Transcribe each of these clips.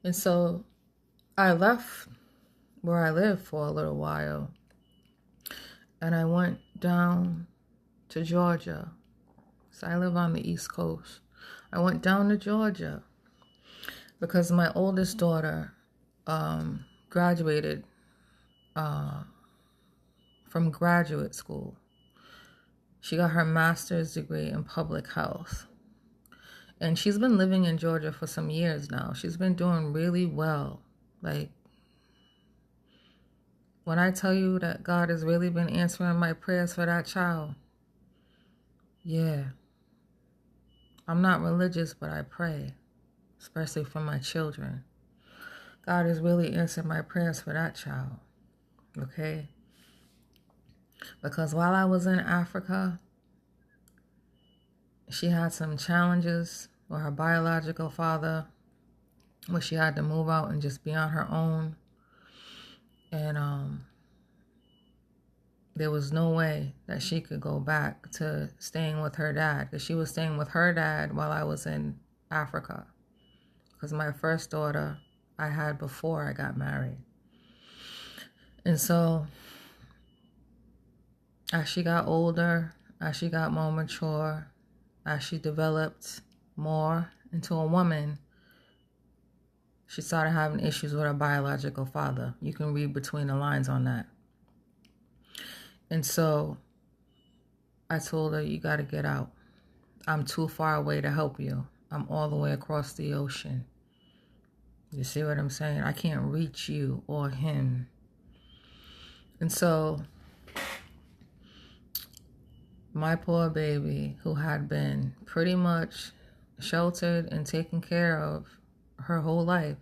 And so I left where I lived for a little while, and I went down to Georgia. So I live on the East Coast. I went down to Georgia because my oldest daughter graduated from graduate school. She got her master's degree in public health. And she's been living in Georgia for some years now. She's been doing really well. Like, when I tell you that God has really been answering my prayers for that child, yeah. I'm not religious, but I pray, especially for my children. God has really answered my prayers for that child, okay? Because while I was in Africa, she had some challenges with her biological father, where she had to move out and just be on her own. And there was no way that she could go back to staying with her dad, because she was staying with her dad while I was in Africa. Because my first daughter I had before I got married. And so as she got older, as she got more mature, as she developed more into a woman, she started having issues with her biological father. You can read between the lines on that. And so I told her, you got to get out. I'm too far away to help you. I'm all the way across the ocean. You see what I'm saying? I can't reach you or him. And so my poor baby, who had been pretty much sheltered and taken care of her whole life,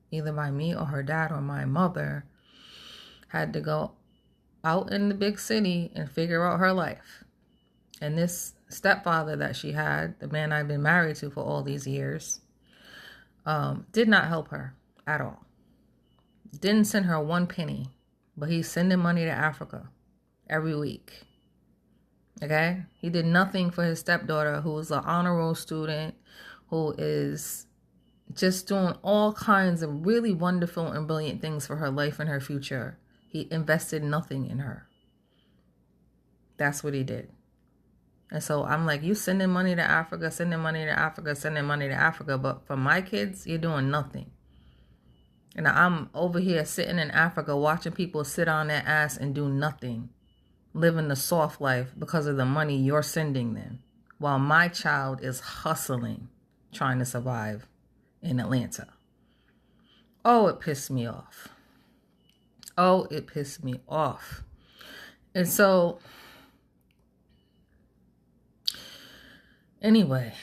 either by me or her dad or my mother, had to go out in the big city and figure out her life. And this stepfather that she had, the man I've been married to for all these years, did not help her at all. Didn't send her one penny, but he's sending money to Africa every week. Okay? He did nothing for his stepdaughter, who was an honor roll student, who is just doing all kinds of really wonderful and brilliant things for her life and her future. He invested nothing in her. That's what he did. And so I'm like, you sending money to Africa, sending money to Africa, sending money to Africa. But for my kids, you're doing nothing. And I'm over here sitting in Africa watching people sit on their ass and do nothing, living the soft life because of the money you're sending them, while my child is hustling, trying to survive in Atlanta. Oh, it pissed me off. Oh, it pissed me off. And so, anyway,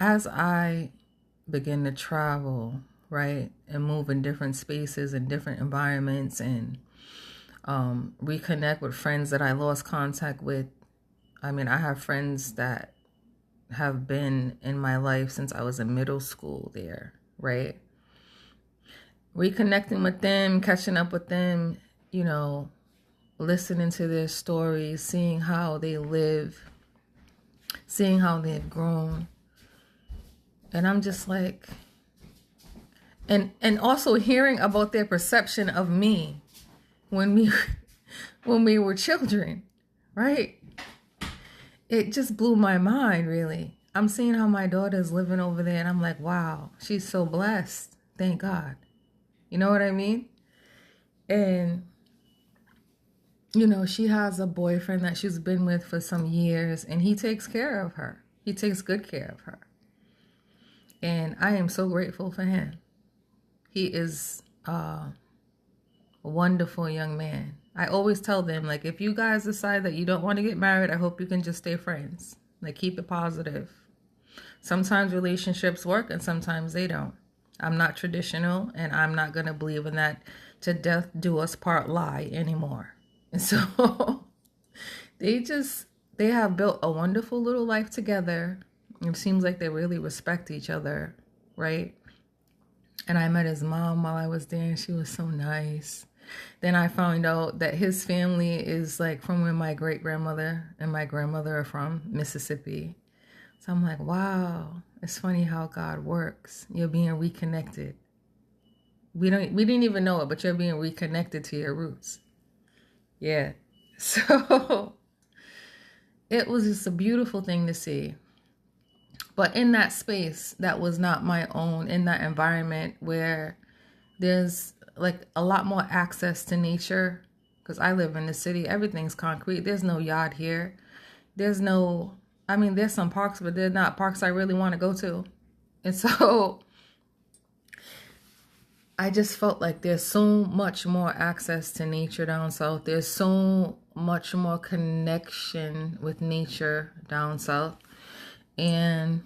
as I begin to travel, right, and move in different spaces and different environments, and reconnect with friends that I lost contact with. I mean, I have friends that have been in my life since I was in middle school there, right? Reconnecting with them, catching up with them, you know, listening to their stories, seeing how they live, seeing how they've grown. And I'm just like, and also hearing about their perception of me when we were children, right? It just blew my mind, really. I'm seeing how my daughter's living over there, and I'm like, wow, she's so blessed. Thank God. You know what I mean? And, you know, she has a boyfriend that she's been with for some years, and he takes care of her. He takes good care of her. And I am so grateful for him. He is a wonderful young man. I always tell them, like, if you guys decide that you don't want to get married, I hope you can just stay friends. Like, keep it positive. Sometimes relationships work and sometimes they don't. I'm not traditional, and I'm not going to believe in that to death do us part lie anymore. And so they have built a wonderful little life together. It seems like they really respect each other, right? And I met his mom while I was there, and she was so nice. Then I found out that his family is like from where my great-grandmother and my grandmother are from, Mississippi. So I'm like, wow, it's funny how God works. You're being reconnected. We didn't even know it, but you're being reconnected to your roots. Yeah. So it was just a beautiful thing to see. But in that space that was not my own, in that environment where there's like a lot more access to nature, because I live in the city, everything's concrete. There's no yard here. There's no, I mean, there's some parks, but they're not parks I really want to go to. And so I just felt like there's so much more access to nature down south. There's so much more connection with nature down south. And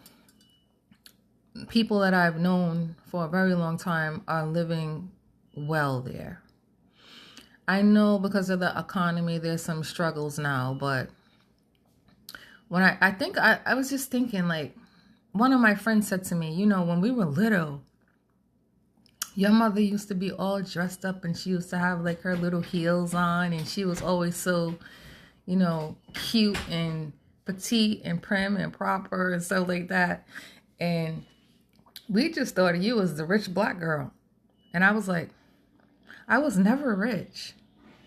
people that I've known for a very long time are living well there. I know because of the economy, there's some struggles now, but when I was just thinking, like, one of my friends said to me, you know, when we were little, your mother used to be all dressed up and she used to have like her little heels on and she was always so, you know, cute and petite and prim and proper and stuff like that. And we just thought of you as the rich black girl. And I was like, I was never rich.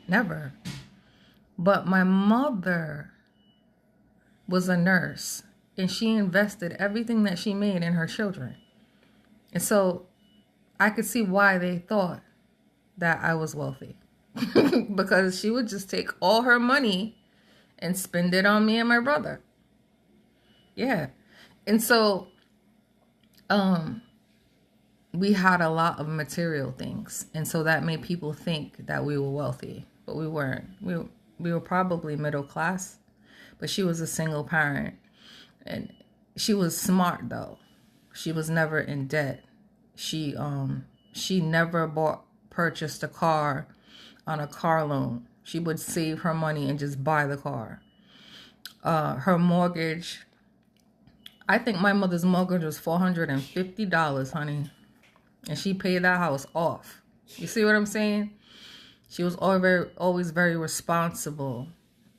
Never. But my mother was a nurse and she invested everything that she made in her children. And so I could see why they thought that I was wealthy. Because she would just take all her money and spend it on me and my brother. Yeah. And so we had a lot of material things. And so that made people think that we were wealthy. But we weren't. We were probably middle class. But she was a single parent. And she was smart, though. She was never in debt. She never purchased a car on a car loan. She would save her money and just buy the car. Her mortgage, I think my mother's mortgage was $450, honey. And she paid that house off. You see what I'm saying? She was always very responsible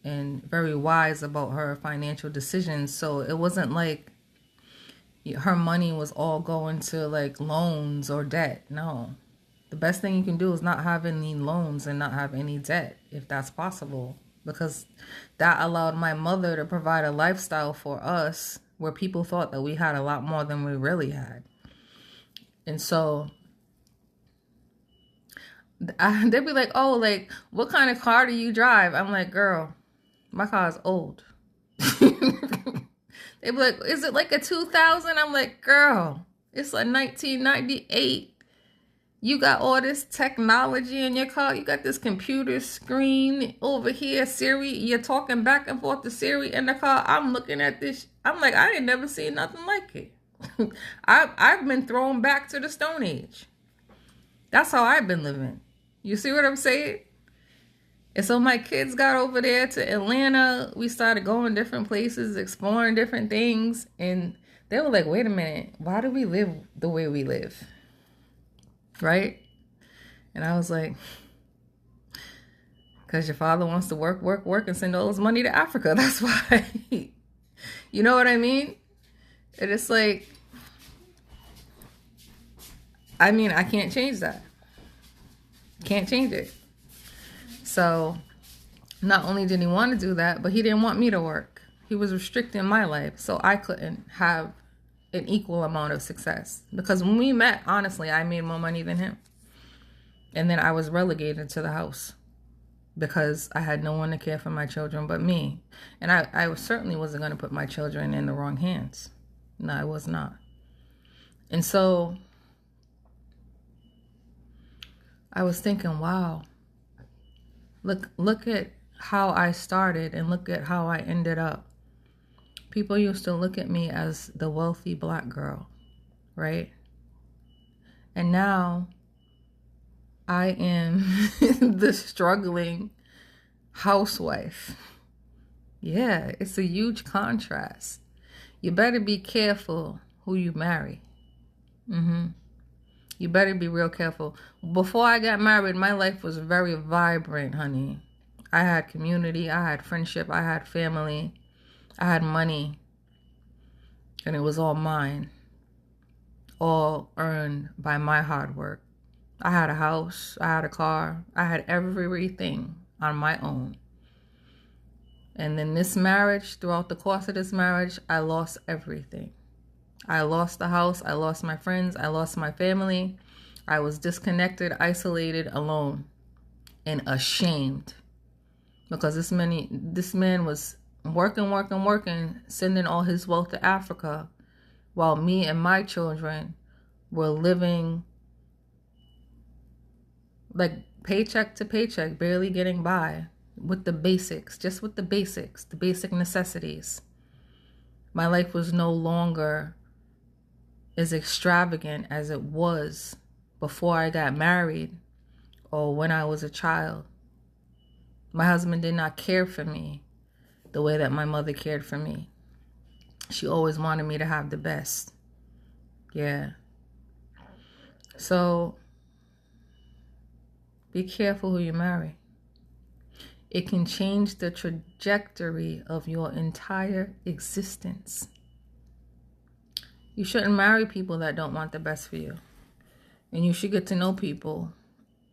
and very wise about her financial decisions. So it wasn't like her money was all going to like loans or debt. No. The best thing you can do is not have any loans and not have any debt, if that's possible. Because that allowed my mother to provide a lifestyle for us where people thought that we had a lot more than we really had. And so they'd be like, oh, like, what kind of car do you drive? I'm like, girl, my car's old. They'd be like, is it like a 2000? I'm like, girl, it's a 1998. You got all this technology in your car. You got this computer screen over here, Siri. You're talking back and forth to Siri in the car. I'm looking at this. I'm like, I ain't never seen nothing like it. I've been thrown back to the Stone Age. That's how I've been living. You see what I'm saying? And so my kids got over there to Atlanta. We started going different places, exploring different things. And they were like, wait a minute. Why do we live the way we live? Right? And I was like, because your father wants to work, and send all his money to Africa. That's why. You know what I mean? And it's like, I mean, I can't change that. Can't change it. So not only did he want to do that, but he didn't want me to work. He was restricting my life so I couldn't have an equal amount of success. Because when we met, honestly, I made more money than him. And then I was relegated to the house because I had no one to care for my children but me. And I certainly wasn't going to put my children in the wrong hands. No, I was not. And so I was thinking, wow, look at how I started and look at how I ended up. People used to look at me as the wealthy black girl, right? And now I am the struggling housewife. Yeah, it's a huge contrast. You better be careful who you marry. You better be real careful. Before I got married, my life was very vibrant, honey. I had community, I had friendship, I had family, I had money. And it was all mine, all earned by my hard work. I had a house, I had a car, I had everything on my own. And then this marriage, throughout the course of this marriage, I lost everything. I lost the house, I lost my friends, I lost my family. I was disconnected, isolated, alone, and ashamed. Because this man was working, sending all his wealth to Africa, while me and my children were living like paycheck to paycheck, barely getting by with the basics, just with the basics, the basic necessities. My life was no longer as extravagant as it was before I got married or when I was a child. My husband did not care for me the way that my mother cared for me. She always wanted me to have the best. Yeah. So be careful who you marry. It can change the trajectory of your entire existence. You shouldn't marry people that don't want the best for you. And you should get to know people,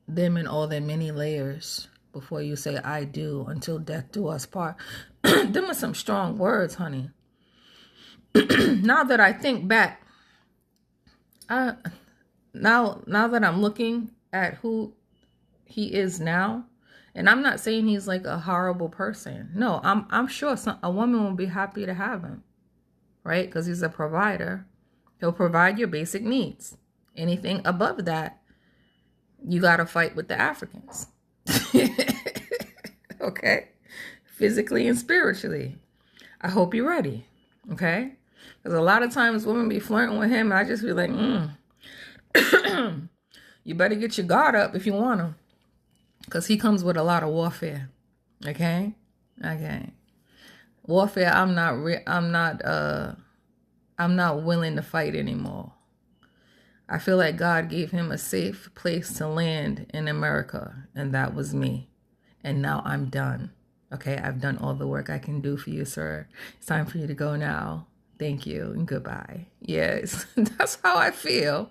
them in all their many layers, before you say, I do, until death do us part. Them are some strong words, honey. Now that I think back, now that I'm looking at who he is now, and I'm not saying he's like a horrible person. No, I'm sure a woman will be happy to have him, right? Because he's a provider. He'll provide your basic needs. Anything above that, you got to fight with the Africans. Okay? Physically and spiritually. I hope you're ready. Okay? Because a lot of times women be flirting with him and I just be like, you better get your guard up if you want him. Because he comes with a lot of warfare. Okay? Okay. Warfare, I'm not willing to fight anymore. I feel like God gave him a safe place to land in America, and that was me. And now I'm done. Okay, I've done all the work I can do for you, sir. It's time for you to go now. Thank you and goodbye. Yes, that's how I feel.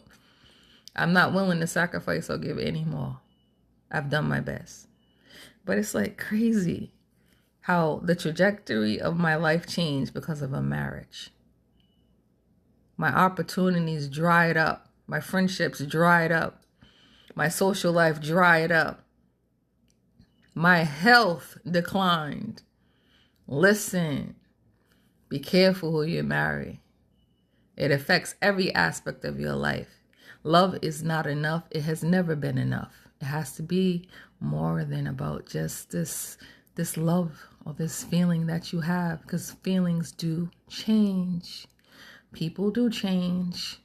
I'm not willing to sacrifice or give any more. I've done my best. But it's like crazy how the trajectory of my life changed because of a marriage. My opportunities dried up. My friendships dried up. My social life dried up. My health declined. Listen, be careful who you marry. It affects every aspect of your life. Love is not enough. It has never been enough. It has to be more than about just this love or this feeling that you have, because feelings do change. People do change.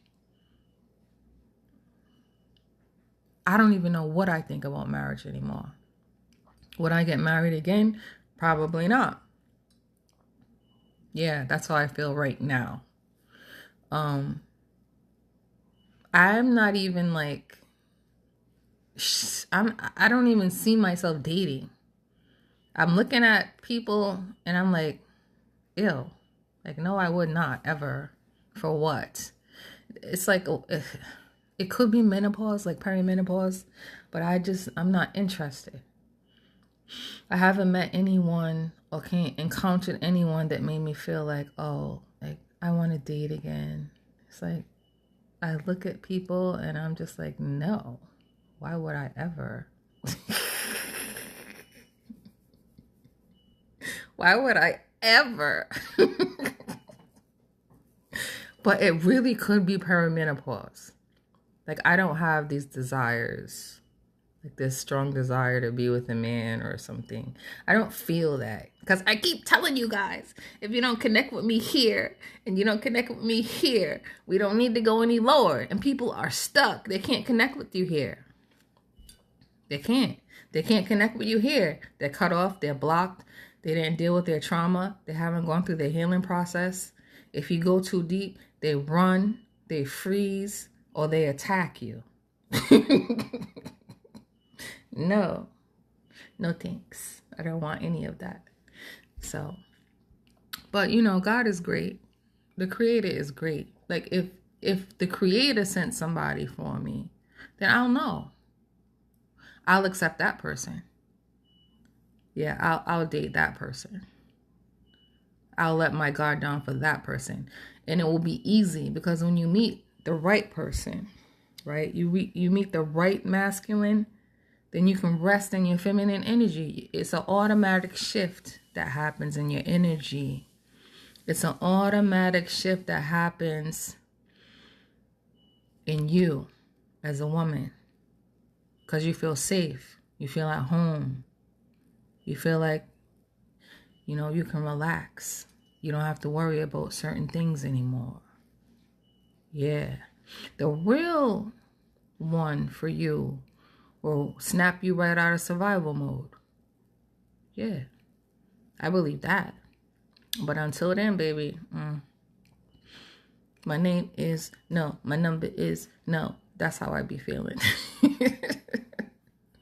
I don't even know what I think about marriage anymore. Would I get married again? Probably not. Yeah, that's how I feel right now. I'm not even like, I don't even see myself dating. I'm looking at people and I'm like, ew. Like, no, I would not ever. For what? It's like, it could be menopause, like perimenopause, but I'm not interested. I haven't met anyone or can't encountered anyone that made me feel like, oh, like I want to date again. It's like, I look at people and I'm just like, no, why would I ever? Why would I ever? But it really could be perimenopause. Like, I don't have these desires, like this strong desire to be with a man or something. I don't feel that. Because I keep telling you guys, if you don't connect with me here and you don't connect with me here, we don't need to go any lower. And people are stuck. They can't connect with you here. They can't. They can't connect with you here. They're cut off. They're blocked. They didn't deal with their trauma. They haven't gone through their healing process. If you go too deep, they run, they freeze, or they attack you. No thanks. I don't want any of that. So, but God is great. The creator is great. Like if the creator sent somebody for me, then I'll know. I'll accept that person. Yeah, I'll date that person. I'll let my guard down for that person. And it will be easy because when you meet the right person, right? You meet the right masculine, then you can rest in your feminine energy. It's an automatic shift that happens in your energy. It's an automatic shift that happens in you as a woman because you feel safe. You feel at home. You feel like, you know, you can relax. You don't have to worry about certain things anymore. Yeah. The real one for you will snap you right out of survival mode. Yeah. I believe that. But until then, baby, my name is no. My number is no. That's how I be feeling.